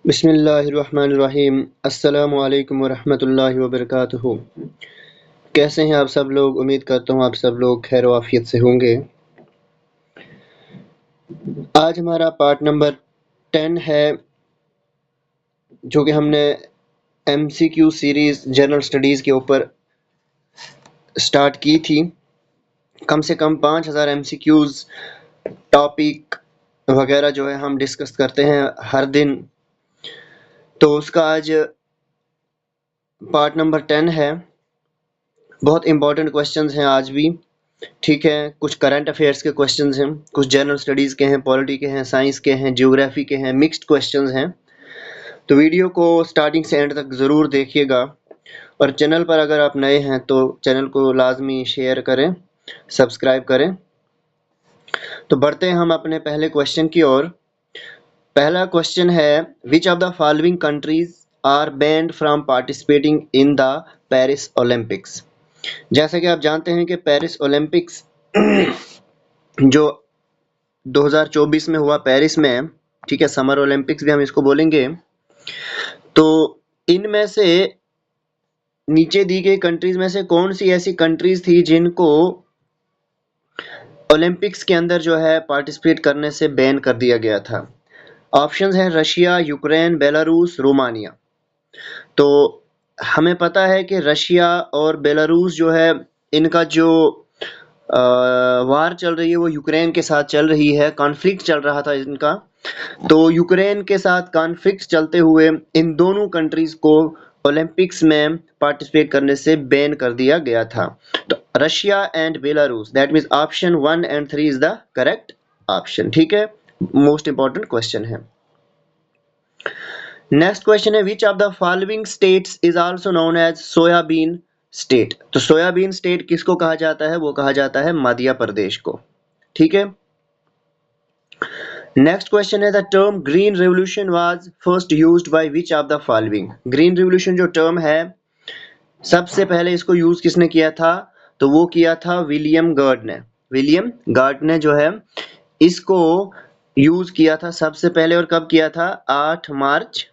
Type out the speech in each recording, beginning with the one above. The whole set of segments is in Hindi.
बिस्मिल्लाहिर्रहमानिर्रहीम। अस्सलामु अलैकुम वरहमतुल्लाहि वबरकातुहू। कैसे हैं आप सब लोग? उम्मीद करता हूँ आप सब लोग खैर वाफियत से होंगे। आज हमारा पार्ट नंबर 10 है, जो कि हमने MCQ सीरीज़ जनरल स्टडीज़ के ऊपर स्टार्ट की थी। कम से कम 5000 MCQs टॉपिक वगैरह जो है हम डिस्कस करते हैं हर दिन, तो उसका आज पार्ट नंबर 10 है। बहुत इंपॉर्टेंट क्वेश्चंस हैं आज भी, ठीक है। कुछ करंट अफेयर्स के क्वेश्चंस हैं, कुछ जनरल स्टडीज़ के हैं, पॉलिटी के हैं, साइंस के हैं, ज्योग्राफी के हैं, मिक्स्ड क्वेश्चंस हैं। तो वीडियो को स्टार्टिंग से एंड तक ज़रूर देखिएगा, और चैनल पर अगर आप नए हैं तो चैनल को लाजमी शेयर करें, सब्सक्राइब करें। तो बढ़ते हैं हम अपने पहले क्वेश्चन की ओर। पहला क्वेश्चन है, which of the following countries are banned from participating in the Paris Olympics. जैसा कि आप जानते हैं कि पेरिस ओलंपिक्स जो 2024 में हुआ पेरिस में, ठीक है, समर ओलंपिक्स भी हम इसको बोलेंगे। तो इनमें से नीचे दी गई कंट्रीज में से कौन सी ऐसी कंट्रीज थी जिनको ओलंपिक्स के अंदर जो है पार्टिसिपेट करने से बैन कर दिया गया था? ऑप्शंस हैं रशिया, यूक्रेन, बेलारूस, रोमानिया। तो हमें पता है कि रशिया और बेलारूस जो है, इनका जो वार चल रही है वो यूक्रेन के साथ चल रही है, कॉन्फ्लिक्ट चल रहा था इनका। तो यूक्रेन के साथ कॉन्फ्लिक्ट चलते हुए इन दोनों कंट्रीज को ओलंपिक्स में पार्टिसिपेट करने से बैन कर दिया गया था। तो Russia and Belarus, that means option 1 and 3 is the correct option, ठीक है। मोस्ट इंपॉर्टेंट क्वेश्चन है। नेक्स्ट क्वेश्चन है, which of the following states is also known as soybean state. तो सोयाबीन स्टेट किसको कहा जाता है? वो कहा जाता है मध्य प्रदेश को, ठीक है। नेक्स्ट क्वेश्चन है, the term green revolution was first used by which of the following. Green revolution जो टर्म है, सबसे पहले इसको यूज किसने किया था? तो वो किया था विलियम गार्ड ने। विलियम गार्ड ने जो है इसको यूज किया था सबसे पहले, और कब किया था? 8 मार्च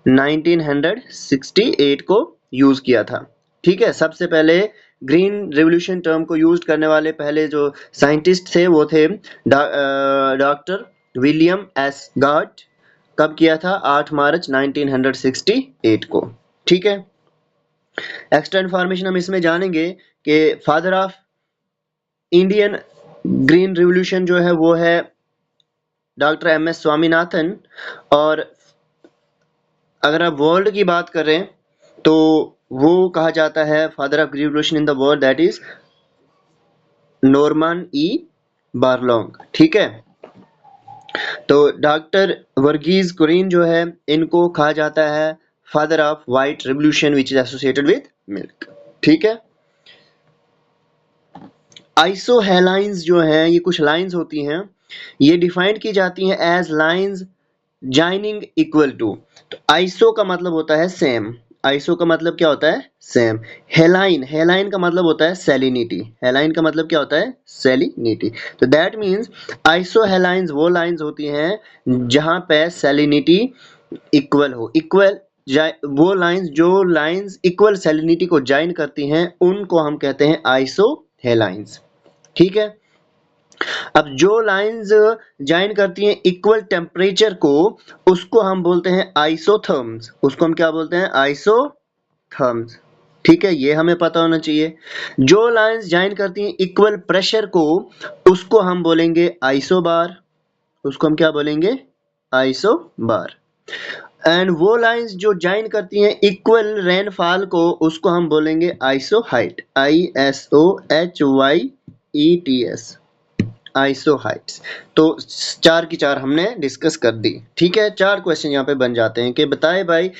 1968 को यूज किया था, ठीक है। सबसे पहले ग्रीन रेवोल्यूशन टर्म को यूज करने वाले पहले जो साइंटिस्ट थे वो थे डॉक्टर विलियम एस गार्ड। कब किया था? 8 मार्च 1968 को, ठीक है। एक्स्ट्रा इन्फॉर्मेशन हम इसमें जानेंगे कि father of Indian green revolution जो है वो है डॉक्टर MS स्वामीनाथन। और अगर आप वर्ल्ड की बात करें तो वो कहा जाता है father of green revolution in the world, that is Norman E Borlaug, ठीक है। तो डॉक्टर वर्गीज कुरियन जो है, इनको कहा जाता है father of white revolution which is associated with milk, ठीक है। आइसोहेलाइंस जो हैं, ये कुछ लाइंस होती हैं, ये डिफाइन की जाती हैं as lines joining equal to. तो आइसो का मतलब होता है सेम। आइसो का मतलब क्या होता है? सेम। हेलाइन, हेलाइन का मतलब होता है सेलिनिटी। हेलाइन का मतलब क्या होता है? सेलिनिटी। तो दैट मीन्स आइसो हेलाइंस वो लाइंस होती हैं जहां पे सेलिनिटी इक्वल हो। इक्वल वो लाइंस जो लाइंस इक्वल सेलिनिटी को ज्वाइन करती हैं उनको हम कहते हैं आइसो हेलाइंस, ठीक है। अब जो लाइंस ज्वाइन करती हैं इक्वल टेम्परेचर को, उसको हम बोलते हैं आइसोथर्म्स। उसको हम क्या बोलते हैं? आइसोथर्म्स, ठीक है। ये हमें पता होना चाहिए। जो लाइंस ज्वाइन करती हैं इक्वल प्रेशर को, उसको हम बोलेंगे आइसोबार। उसको हम क्या बोलेंगे? आइसोबार। एंड वो लाइंस जो ज्वाइन करती हैं इक्वल रेनफॉल को, उसको हम बोलेंगे आइसोहाइट। ISOHYETS, आइसोहाइट्स। तो 4 की 4 हमने डिस्कस कर दी, ठीक है। 4 क्वेश्चन यहाँ पे बन जाते हैं कि बताए भाई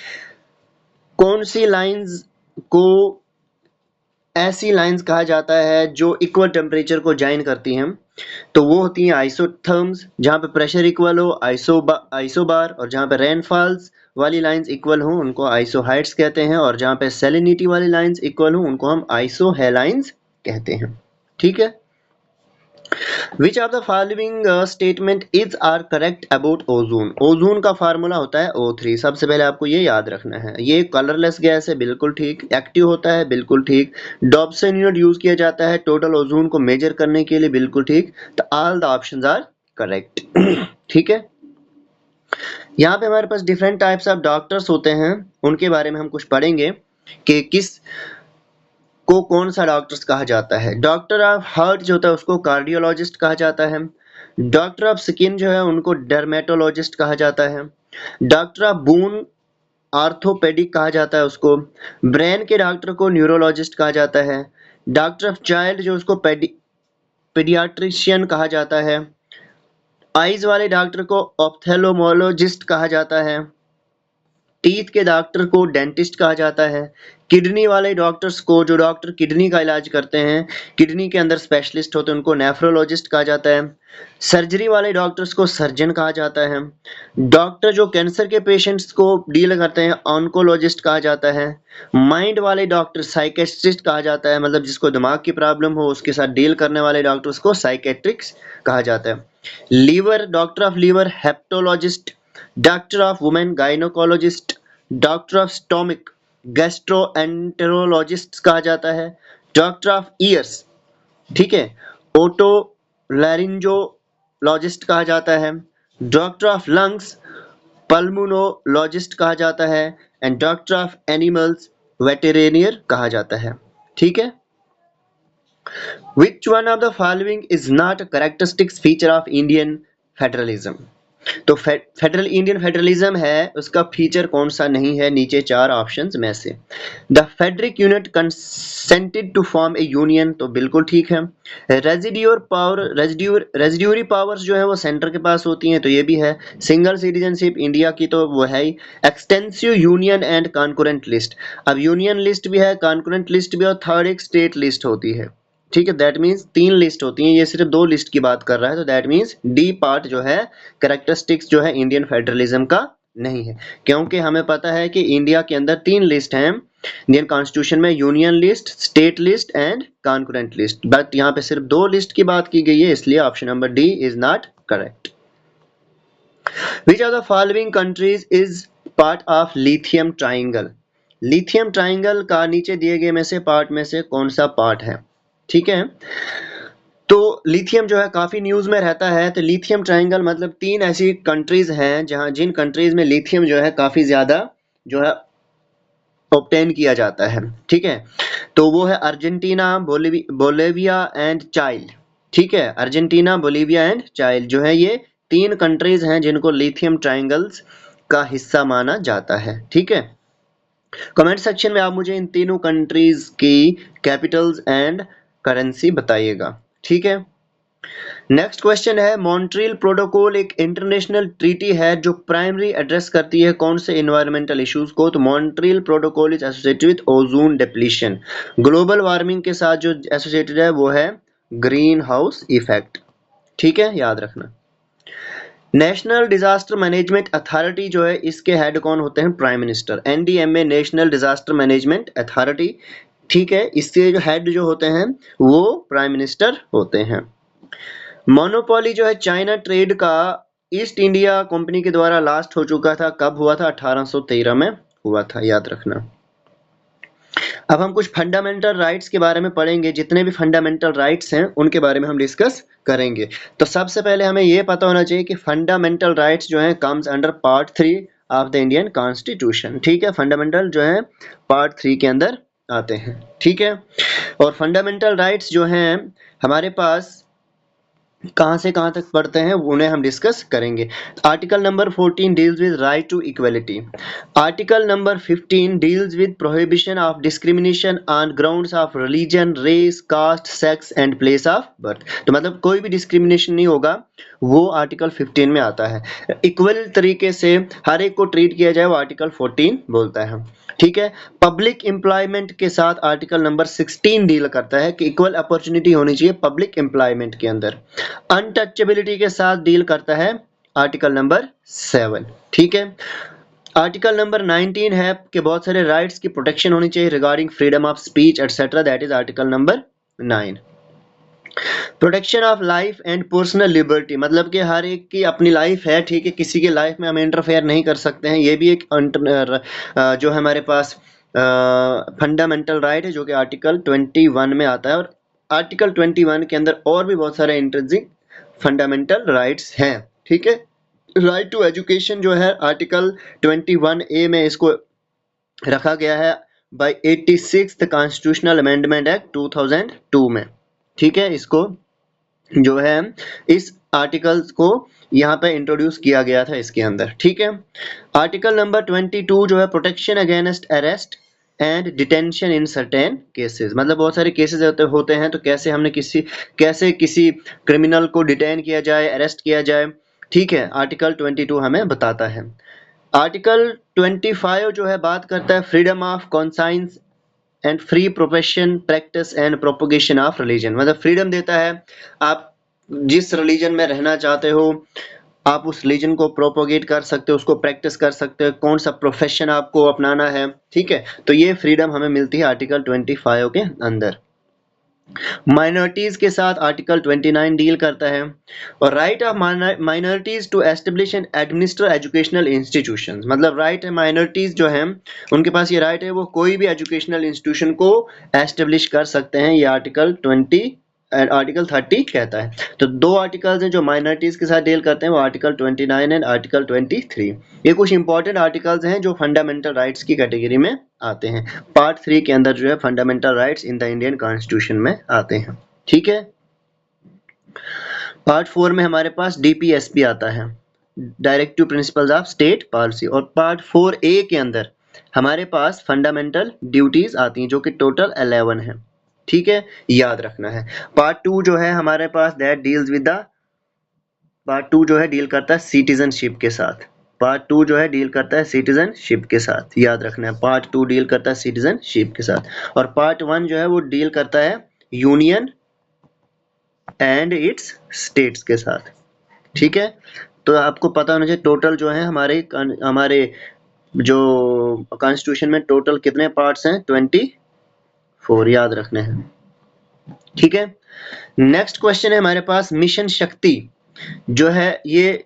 कौन सी लाइंस को ऐसी लाइंस कहा जाता है जो इक्वल टेम्परेचर को ज्वाइन करती हैं। तो वो होती हैं आइसोथर्म्स, जहाँ पे प्रेशर इक्वल हो आइसोबार, और जहाँ पे रेनफॉल्स वाली लाइंस इक्वल हो उनको आइसोहाइट्स कहते हैं, और जहाँ पे सेलिनिटी वाली लाइंस इक्वल हो उनको हम आइसोहेलाइंस कहते हैं, ठीक है। Which of the following statement is are correct about ozone. Ozone का फार्मूला होता है O3। सबसे पहले आपको ये याद रखना है। ये कलरलेस गैस है, बिल्कुल ठीक। एक्टिव होता है, बिल्कुल ठीक। डॉप्सन यूनिट यूज किया जाता है टोटल ओजोन को मेजर करने के लिए, बिल्कुल ठीक। तो all the options are correct. ठीक है। यहाँ पे हमारे पास डिफरेंट टाइप्स ऑफ डॉक्टर्स होते हैं, उनके बारे में हम कुछ पढ़ेंगे कि किस को कौन सा डॉक्टर्स कहा जाता है। डॉक्टर ऑफ हार्ट जो होता है उसको कार्डियोलॉजिस्ट कहा जाता है। डॉक्टर ऑफ स्किन जो है उनको डर्मेटोलॉजिस्ट कहा जाता है। डॉक्टर ऑफ बोन आर्थोपेडिक कहा जाता है उसको। ब्रेन के डॉक्टर को न्यूरोलॉजिस्ट कहा जाता है। डॉक्टर ऑफ चाइल्ड जो उसको पेडियाट्रिशियन कहा जाता है। आइज वाले डॉक्टर को ऑप्थेल्मोलॉजिस्ट कहा जाता है। टीथ के डॉक्टर को डेंटिस्ट कहा जाता है। किडनी वाले डॉक्टर्स को, जो डॉक्टर किडनी का इलाज करते हैं, किडनी के अंदर स्पेशलिस्ट होते हैं, उनको नेफ्रोलॉजिस्ट कहा जाता है। सर्जरी वाले डॉक्टर्स को सर्जन कहा जाता है। डॉक्टर जो कैंसर के पेशेंट्स को डील करते हैं, ऑन्कोलॉजिस्ट कहा जाता है। माइंड वाले डॉक्टर साइकेट्रिस्ट कहा जाता है, मतलब जिसको दिमाग की प्रॉब्लम हो उसके साथ डील करने वाले डॉक्टर्स को साइकेट्रिक्स कहा जाता है। Liver, doctor of liver hepatologist. Doctor of women gynaecologist. Doctor of stomach gastroenterologist कहा जाता है। डॉक्टर ऑफ ईयर्स, ठीक है, ओटो लैरिंजोलॉजिस्ट कहा जाता है। डॉक्टर ऑफ लंग्स पल्मोनोलॉजिस्ट कहा जाता है। एंड डॉक्टर ऑफ एनिमल्स वेटेरिनियर कहा जाता है। ठीक है। Which one of the following is not a characteristic feature of Indian federalism? तो फेडरल इंडियन फेडरलिज्म है, उसका फीचर कौन सा नहीं है नीचे चार ऑप्शंस में से। The federating unit consented to form a union, तो बिल्कुल ठीक है। रेजिड्यूरी पावर्स जो है वो सेंटर के पास होती हैं, तो ये भी है। सिंगल सिटीजनशिप इंडिया की तो वो है ही। Extensive union and concurrent list, अब यूनियन लिस्ट भी है, कॉन्करेंट लिस्ट भी, और थर्ड एक स्टेट लिस्ट होती है। ठीक है, दैट मीन्स तीन लिस्ट होती हैं, ये सिर्फ दो लिस्ट की बात कर रहा है, तो दैट मीन्स डी पार्ट जो है कैरेक्टरिस्टिक्स जो है इंडियन फेडरलिज्म का नहीं है, क्योंकि हमें पता है कि इंडिया के अंदर तीन लिस्ट हैं इंडियन कॉन्स्टिट्यूशन में, union list, state list and concurrent list, but यहाँ पे सिर्फ दो लिस्ट की बात की गई है, इसलिए option number D is not correct. Which of the following countries is part of lithium triangle. Lithium triangle का नीचे दिए गए में से पार्ट में से कौन सा पार्ट है। ठीक है, तो लिथियम जो है काफी न्यूज में रहता है, तो लिथियम ट्रायंगल मतलब तीन ऐसी कंट्रीज हैं जहां जिन कंट्रीज में लिथियम जो है काफी ज्यादा जो है ऑब्टेन किया जाता है। ठीक है, तो वो है अर्जेंटीना, बोलिविया एंड चाइल। ठीक है, अर्जेंटीना, बोलिविया एंड चाइल जो है ये तीन कंट्रीज हैं जिनको लिथियम ट्रायंगल्स का हिस्सा माना जाता है। ठीक है, कमेंट सेक्शन में आप मुझे इन तीनों कंट्रीज की कैपिटल्स एंड करेंसी बताइएगा। ठीक है, नेक्स्ट क्वेश्चन है, मॉन्ट्रियल प्रोटोकॉल एक इंटरनेशनल ट्रीटी है जो प्राइमरी एड्रेस करती है कौन से इन्वायरमेंटल इश्यूज को। तो Montreal protocol is associated with ozone depletion, global warming के साथ जो एसोसिएटेड है वो है ग्रीन हाउस इफेक्ट। ठीक है, याद रखना। नेशनल डिजास्टर मैनेजमेंट अथॉरिटी जो है इसके हेड कौन होते हैं, prime minister. NDMA national disaster management authority, ठीक है, इसके जो हेड जो होते हैं वो प्राइम मिनिस्टर होते हैं। मोनोपोली जो है चाइना ट्रेड का ईस्ट इंडिया कंपनी के द्वारा लास्ट हो चुका था, कब हुआ था, 1813 में हुआ था, याद रखना। अब हम कुछ फंडामेंटल राइट्स के बारे में पढ़ेंगे, जितने भी फंडामेंटल राइट्स हैं उनके बारे में हम डिस्कस करेंगे। तो सबसे पहले हमें यह पता होना चाहिए कि फंडामेंटल राइट्स जो हैं comes under part 3 of the Indian constitution. ठीक है, फंडामेंटल जो है पार्ट 3 के अंदर आते हैं। ठीक है, और फंडामेंटल राइट्स जो हैं हमारे पास कहां से कहां तक पढ़ते हैं उन्हें हम डिस्कस करेंगे। Article number 14 deals with right to equality. Article number 15 deals with prohibition of discrimination on grounds of religion, race, caste, sex and place of birth. तो मतलब कोई भी डिस्क्रिमिनेशन नहीं होगा, वो आर्टिकल 15 में आता है। इक्वल तरीके से हर एक को ट्रीट किया जाए, वो आर्टिकल 14 बोलता है। ठीक है, पब्लिक एम्प्लॉयमेंट के साथ आर्टिकल नंबर 16 डील करता है कि इक्वल अपॉर्चुनिटी होनी चाहिए पब्लिक एम्प्लॉयमेंट के अंदर। अनटचेबिलिटी के साथ डील करता है आर्टिकल नंबर 7। ठीक है, आर्टिकल नंबर 19 है कि बहुत सारे राइट्स की प्रोटेक्शन होनी चाहिए regarding freedom of speech etcetera, that is article number 9। Protection of life and personal liberty, मतलब कि हर एक की अपनी लाइफ है, ठीक है, किसी की लाइफ में हम इंटरफेयर नहीं कर सकते हैं, ये भी एक जो है हमारे पास फंडामेंटल राइट है, जो कि आर्टिकल 21 में आता है। और आर्टिकल 21 के अंदर और भी बहुत सारे इंट्रिंसिक फंडामेंटल राइट्स हैं, ठीक है। राइट टू एजुकेशन जो है आर्टिकल 21A में इसको रखा गया है bye 86th constitutional amendment act 2002 में, ठीक है। इसको जो है इस आर्टिकल्स को यहाँ पे इंट्रोड्यूस किया गया था इसके अंदर, ठीक है। आर्टिकल नंबर 22 जो है protection against arrest and detention in certain cases, मतलब बहुत सारे केसेस होते हैं, तो कैसे किसी क्रिमिनल को डिटेन किया जाए, अरेस्ट किया जाए, ठीक है। आर्टिकल 22 हमें बताता है। आर्टिकल 25 जो है बात करता है freedom of conscience and free profession practice and propagation of religion, मतलब फ्रीडम देता है, आप जिस रिलीजन में रहना चाहते हो आप उस रिलीजन को प्रोपोगेट कर सकते हो, उसको प्रैक्टिस कर सकते हो, कौन सा प्रोफेशन आपको अपनाना है, ठीक है। तो ये फ्रीडम हमें मिलती है आर्टिकल 25 के अंदर। माइनॉरिटीज के साथ आर्टिकल 29 डील करता है। और right of minorities to establish and administer educational institutions, मतलब राइट है माइनॉरिटीज जो हैं उनके पास ये राइट है, वो कोई भी एजुकेशनल इंस्टीट्यूशन को एस्टेब्लिश कर सकते हैं, ये आर्टिकल 30 कहता है। तो दो आर्टिकल्स हैं जो माइनॉरिटीज के साथ डील करते हैं, वो आर्टिकल 29 एंड आर्टिकल 23। ये कुछ इंपॉर्टेंट आर्टिकल्स हैं जो फंडामेंटल राइट्स की कैटेगरी में आते हैं। पार्ट 3 के अंदर जो है fundamental rights in the Indian constitution में आते हैं, ठीक है। पार्ट 4 में हमारे पास डीपीएसपी आता है, directive principles of state policy. और पार्ट 4A के अंदर हमारे पास फंडामेंटल ड्यूटीज आती हैं जो कि टोटल 11 है, ठीक है, याद रखना है। पार्ट 2 जो है हमारे पास पार्ट 2 जो है डील करता है सिटीजनशिप के साथ। पार्ट 2 जो है डील करता है सिटीजनशिप के साथ, याद रखना है, पार्ट 2 डील करता है सिटीजनशिप के साथ। और पार्ट 1 जो है वो डील करता है यूनियन एंड इट्स स्टेट्स के साथ, ठीक है। तो आपको पता होना चाहिए टोटल जो है हमारे जो कॉन्स्टिट्यूशन में टोटल कितने पार्ट्स हैं, 24, याद रखने हैं, ठीक है। नेक्स्ट क्वेश्चन है हमारे पास मिशन शक्ति जो है ये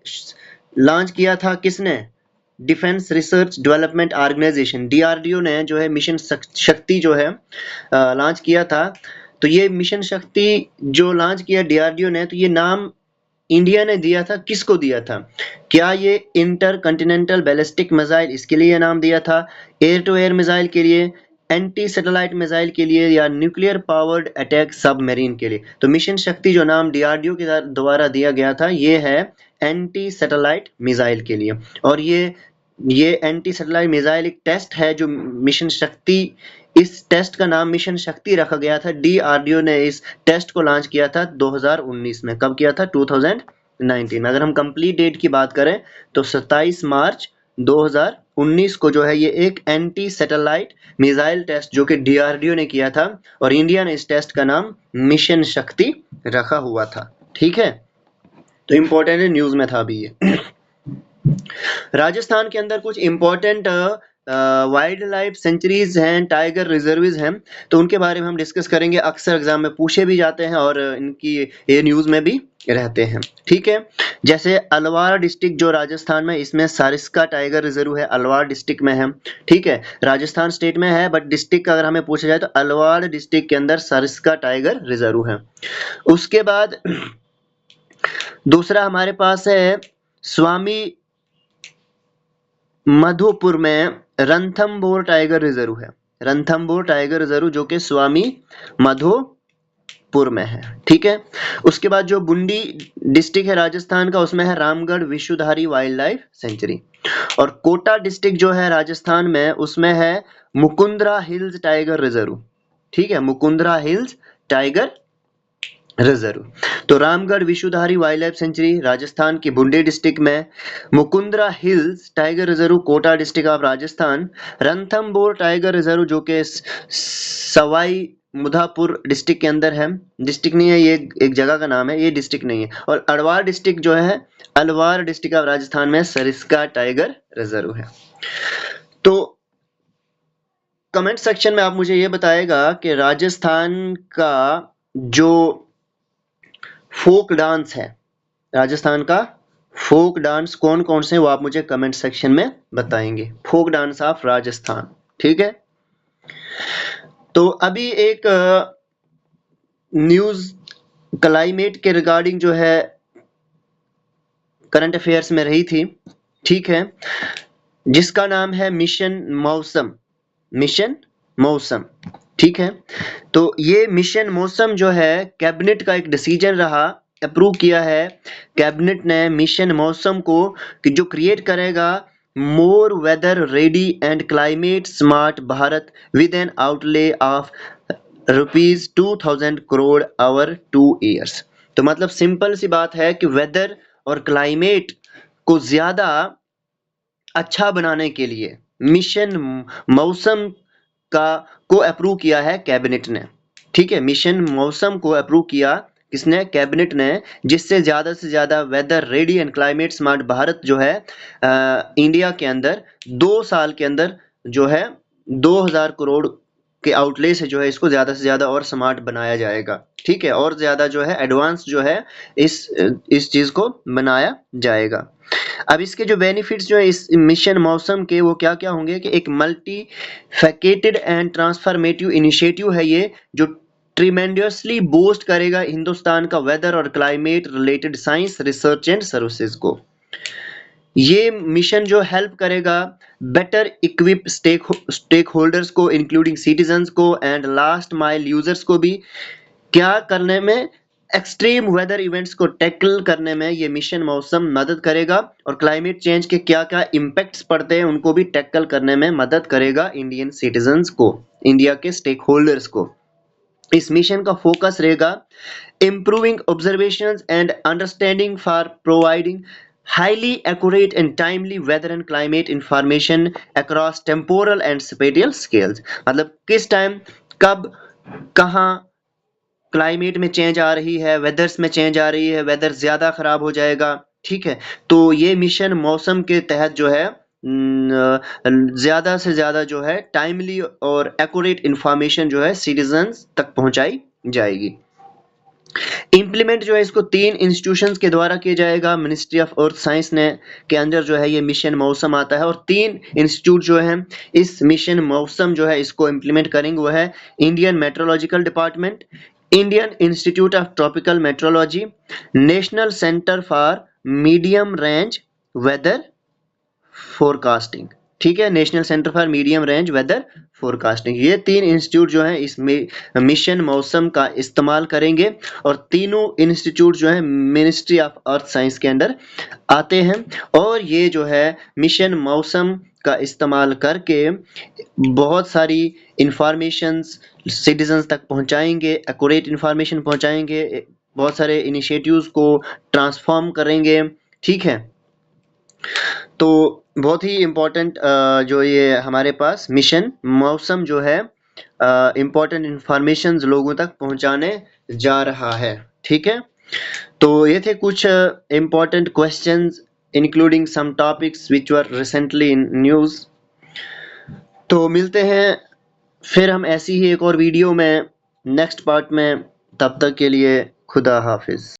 लॉन्च किया था किसने, defence research development organisation, DRDO ने जो है मिशन शक्ति जो है लॉन्च किया था। तो ये मिशन शक्ति जो लॉन्च किया डीआरडीओ ने, तो ये नाम इंडिया ने दिया था, किसको दिया था, क्या ये इंटर कॉन्टिनेंटल बैलिस्टिक मिसाइल इसके लिए नाम दिया था, एयर टू एयर मिसाइल के लिए, एंटी सैटेलाइट मिसाइल के लिए, या न्यूक्लियर पावर्ड अटैक सबमरीन के लिए। तो मिशन शक्ति जो नाम डीआरडीओ के द्वारा दिया गया था ये है एंटी सैटेलाइट मिसाइल के लिए। और ये एंटी सैटेलाइट मिसाइल एक टेस्ट है जो मिशन शक्ति, इस टेस्ट का नाम मिशन शक्ति रखा गया था। डीआरडीओ ने इस टेस्ट को लॉन्च किया था 2019 में, कब किया था, 2019 में। अगर हम कंप्लीट डेट की बात करें तो 27 मार्च 2019 को जो है ये एक एंटी सैटेलाइट मिसाइल टेस्ट जो कि डीआरडीओ ने किया था, और इंडिया ने इस टेस्ट का नाम मिशन शक्ति रखा हुआ था, ठीक है। तो इंपॉर्टेंट न्यूज में था अभी ये। राजस्थान के अंदर कुछ इंपॉर्टेंट वाइल्ड लाइफ सेंचुरीज हैं, टाइगर रिजर्व्स हैं, तो उनके बारे में हम डिस्कस करेंगे। अक्सर एग्जाम में पूछे भी जाते हैं और इनकी ये न्यूज में भी रहते हैं, ठीक है। जैसे अलवार डिस्ट्रिक्ट जो राजस्थान में, इसमें सारिस्का टाइगर रिजर्व है, अलवार डिस्ट्रिक्ट में है, ठीक है। राजस्थान स्टेट में है बट डिस्ट्रिक्ट अगर हमें पूछा जाए तो अलवार डिस्ट्रिक्ट के अंदर सारिस्का टाइगर रिजर्व है। उसके बाद दूसरा हमारे पास है स्वामी मधुपुर में रणथंभौर टाइगर रिजर्व है, रणथंभौर टाइगर रिजर्व जो कि स्वामी मधुपुर में है, ठीक है। उसके बाद जो बुंडी डिस्ट्रिक्ट है राजस्थान का, उसमें है Ramgarh Vishdhari wildlife century. और कोटा डिस्ट्रिक्ट जो है राजस्थान में, उसमें है मुकुंदरा हिल्स टाइगर रिजर्व, ठीक है, मुकुंदरा हिल्स टाइगर रिजर्व। तो Ramgarh Vishdhari wildlife sanctuary Rajasthan की बुंडी डिस्ट्रिक्ट में, Mukundra hills tiger reserve Kota district of Rajasthan, Ranthambore tiger reserve जो कि सवाई मुधापुर डिस्ट्रिक्ट के अंदर है, डिस्ट्रिक्ट नहीं है ये, एक जगह का नाम है, ये डिस्ट्रिक्ट नहीं है। और अलवार डिस्ट्रिक्ट जो है, अलवार डिस्ट्रिक्ट ऑफ राजस्थान में सरिस्का टाइगर रिजर्व है। तो कमेंट सेक्शन में आप मुझे ये बताएगा कि राजस्थान का जो फोक डांस है, राजस्थान का फोक डांस कौन कौन से वो आप मुझे कमेंट सेक्शन में बताएंगे, फोक डांस ऑफ राजस्थान। ठीक है, तो अभी एक न्यूज क्लाइमेट के रिगार्डिंग जो है करंट अफेयर्स में रही थी, ठीक है, जिसका नाम है मिशन मौसम, मिशन मौसम। ठीक है, तो ये मिशन मौसम जो है कैबिनेट का एक डिसीजन रहा, अप्रूव किया है कैबिनेट ने मिशन मौसम को, कि जो क्रिएट करेगा more weather ready and climate smart Bharat with an outlay of ₹2000 crore over 2 years. तो मतलब सिंपल सी बात है कि वेदर और क्लाइमेट को ज्यादा अच्छा बनाने के लिए मिशन मौसम का को अप्रूव किया है कैबिनेट ने। ठीक है, मिशन मौसम को अप्रूव किया किसने, कैबिनेट ने, जिससे ज्यादा से ज्यादा weather ready and climate smart Bharat जो है इंडिया के अंदर 2 साल के अंदर जो है 2000 करोड़ के आउटले से जो है इसको ज्यादा से ज्यादा और स्मार्ट बनाया जाएगा। ठीक है, और ज्यादा जो है एडवांस जो है इस चीज को बनाया जाएगा। अब इसके जो बेनिफिट्स जो है इस मिशन मौसम के वो क्या क्या होंगे, कि एक मल्टी फैकेटेड एंड ट्रांसफॉर्मेटिव इनिशिएटिव है ये, जो ट्रिमेंडसली बूस्ट करेगा हिंदुस्तान का वेदर और climate related science research and services को। ये मिशन जो हेल्प करेगा बेटर इक्विप स्टेक होल्डर्स को इंक्लूडिंग सिटीजन्स को एंड लास्ट माइल यूजर्स को भी क्या करने में, एक्सट्रीम वेदर इवेंट्स को टैकल करने में ये मिशन मौसम मदद करेगा, और क्लाइमेट चेंज के क्या क्या इम्पैक्ट्स पड़ते हैं उनको भी टैकल करने में मदद करेगा इंडियन सिटीजन्स को, इंडिया के स्टेक होल्डर्स को। इस मिशन का फोकस रहेगा improving observations and understanding for providing highly accurate and timely weather and climate information across temporal and spatial scales। मतलब किस टाइम, कब, कहाँ क्लाइमेट में चेंज आ रही है, वेदर्स में चेंज आ रही है, वेदर ज्यादा खराब हो जाएगा। ठीक है, तो ये मिशन मौसम के तहत जो है ज्यादा से ज्यादा जो है टाइमली और एक्यूरेट इंफॉर्मेशन जो है सिटीजन्स तक पहुंचाई जाएगी। इम्प्लीमेंट जो है इसको 3 इंस्टीट्यूशंस के द्वारा किया जाएगा, मिनिस्ट्री ऑफ अर्थ साइंस ने के अंदर जो है ये मिशन मौसम आता है, और 3 इंस्टीट्यूट जो है इस मिशन मौसम जो है इसको इम्प्लीमेंट करेंगे, वो है Indian meteorological department, Indian institute of tropical meteorology, national centre for medium range weather forecasting. ठीक है, national centre for medium range weather forecasting. ये 3 इंस्टीट्यूट जो है इस मिशन मौसम का इस्तेमाल करेंगे, और तीनों इंस्टीट्यूट जो है मिनिस्ट्री ऑफ अर्थ साइंस के अंदर आते हैं, और ये जो है मिशन मौसम का इस्तेमाल करके बहुत सारी इंफॉर्मेशंस सिटीजन्स तक पहुंचाएंगे, एक्यूरेट इंफॉर्मेशन पहुंचाएंगे, बहुत सारे इनिशिएटिव्स को ट्रांसफॉर्म करेंगे। ठीक है, तो बहुत ही इम्पोर्टेंट जो ये हमारे पास मिशन मौसम जो है इम्पोर्टेंट इंफॉर्मेशन लोगों तक पहुंचाने जा रहा है। ठीक है, तो ये थे कुछ important questions including some topics which were recently in news. तो मिलते हैं फिर हम ऐसी ही एक और वीडियो में नेक्स्ट पार्ट में, तब तक के लिए खुदा हाफिज।